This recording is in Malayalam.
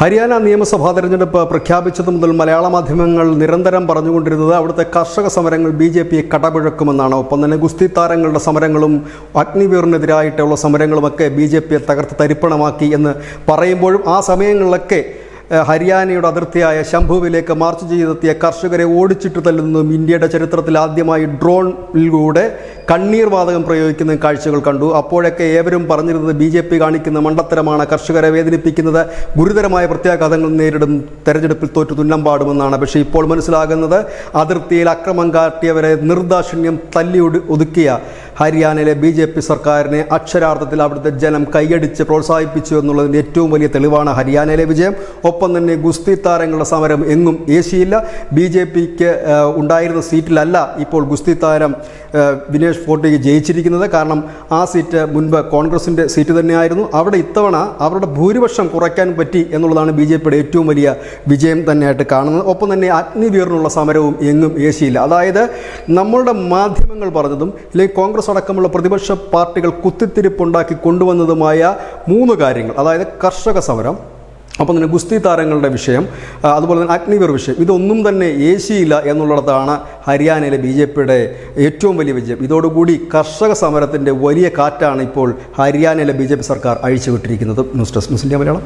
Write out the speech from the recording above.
ഹരിയാന നിയമസഭാ തെരഞ്ഞെടുപ്പ് പ്രഖ്യാപിച്ചതു മുതൽ മലയാള മാധ്യമങ്ങൾ നിരന്തരം പറഞ്ഞുകൊണ്ടിരുന്നത് അവിടുത്തെ കർഷക സമരങ്ങൾ ബി.ജെ.പിയെ കടപിഴക്കുമെന്നാണ്. ഒപ്പം തന്നെ ഗുസ്തി താരങ്ങളുടെ സമരങ്ങളും അഗ്നിവീറിനെതിരായിട്ടുള്ള സമരങ്ങളുമൊക്കെ ബി.ജെ.പിയെ തകർത്ത് തരിപ്പണമാക്കി എന്ന് പറയുമ്പോഴും ആ സമയങ്ങളിലൊക്കെ ഹരിയാനയുടെ അതിർത്തിയായ ശംഭുവിലേക്ക് മാർച്ച് ചെയ്തെത്തിയ കർഷകരെ ഓടിച്ചിട്ട് തല്ലുന്നതും ഇന്ത്യയുടെ ചരിത്രത്തിൽ ആദ്യമായി ഡ്രോണിലൂടെ കണ്ണീർ വാതകം പ്രയോഗിക്കുന്ന കാഴ്ചകൾ കണ്ടു. അപ്പോഴൊക്കെ ഏവരും പറഞ്ഞിരുന്നത് ബി.ജെ.പി കാണിക്കുന്ന മണ്ടത്തരമാണ്, കർഷകരെ വേദനിപ്പിക്കുന്നത് ഗുരുതരമായ പ്രത്യാഘാതങ്ങൾ നേരിടും, തെരഞ്ഞെടുപ്പിൽ തോറ്റു തുന്നം പാടുമെന്നാണ്. പക്ഷേ ഇപ്പോൾ മനസ്സിലാകുന്നത് അതിർത്തിയിൽ അക്രമം കാട്ടിയവരെ നിർദാക്ഷിണ്യം തല്ലി ഒതുക്കിയ ഹരിയാനയിലെ ബി.ജെ.പി സർക്കാരിനെ അക്ഷരാർത്ഥത്തിൽ അവിടുത്തെ ജനം കൈയടിച്ച് പ്രോത്സാഹിപ്പിച്ചു എന്നുള്ളതിൻ്റെ ഏറ്റവും വലിയ തെളിവാണ് ഹരിയാനയിലെ വിജയം. ഒപ്പം തന്നെ ഗുസ്തി താരങ്ങളുടെ സമരം എങ്ങും ഏശിയില്ല. ബി.ജെ.പിക്ക് ഉണ്ടായിരുന്ന സീറ്റിലല്ല ഇപ്പോൾ ഗുസ്തി താരം വിനേഷ് ഫോർട്ടിക്ക് ജയിച്ചിരിക്കുന്നത്. കാരണം ആ സീറ്റ് മുൻപ് കോൺഗ്രസിൻ്റെ സീറ്റ് തന്നെയായിരുന്നു. അവിടെ ഇത്തവണ അവരുടെ ഭൂരിപക്ഷം കുറയ്ക്കാൻ പറ്റി എന്നുള്ളതാണ് ബി.ജെ.പിയുടെ ഏറ്റവും വലിയ വിജയം തന്നെയായിട്ട് കാണുന്നത്. ഒപ്പം തന്നെ അഗ്നിവീറിനുള്ള സമരവും എങ്ങും ഏശിയില്ല. അതായത് നമ്മളുടെ മാധ്യമങ്ങൾ പറഞ്ഞതും അല്ലെങ്കിൽ കോൺഗ്രസ് അടക്കമുള്ള പ്രതിപക്ഷ പാർട്ടികൾ കുത്തിത്തിരിപ്പുണ്ടാക്കി കൊണ്ടുവന്നതുമായ 3 കാര്യങ്ങൾ, അതായത് കർഷക സമരം, അപ്പം തന്നെ ഗുസ്തി താരങ്ങളുടെ വിഷയം, അതുപോലെ തന്നെ അഗ്നിവീർ വിഷയം, ഇതൊന്നും തന്നെ ഏശിയില്ല എന്നുള്ളിടത്താണ് ഹരിയാനയിലെ ബി.ജെ.പിയുടെ ഏറ്റവും വലിയ വിജയം. ഇതോടുകൂടി കർഷക സമരത്തിൻ്റെ വലിയ കാറ്റാണ് ഇപ്പോൾ ഹരിയാനയിലെ ബി.ജെ.പി സർക്കാർ അഴിച്ചുവിട്ടിരിക്കുന്നത്. News desk news India Malayalam.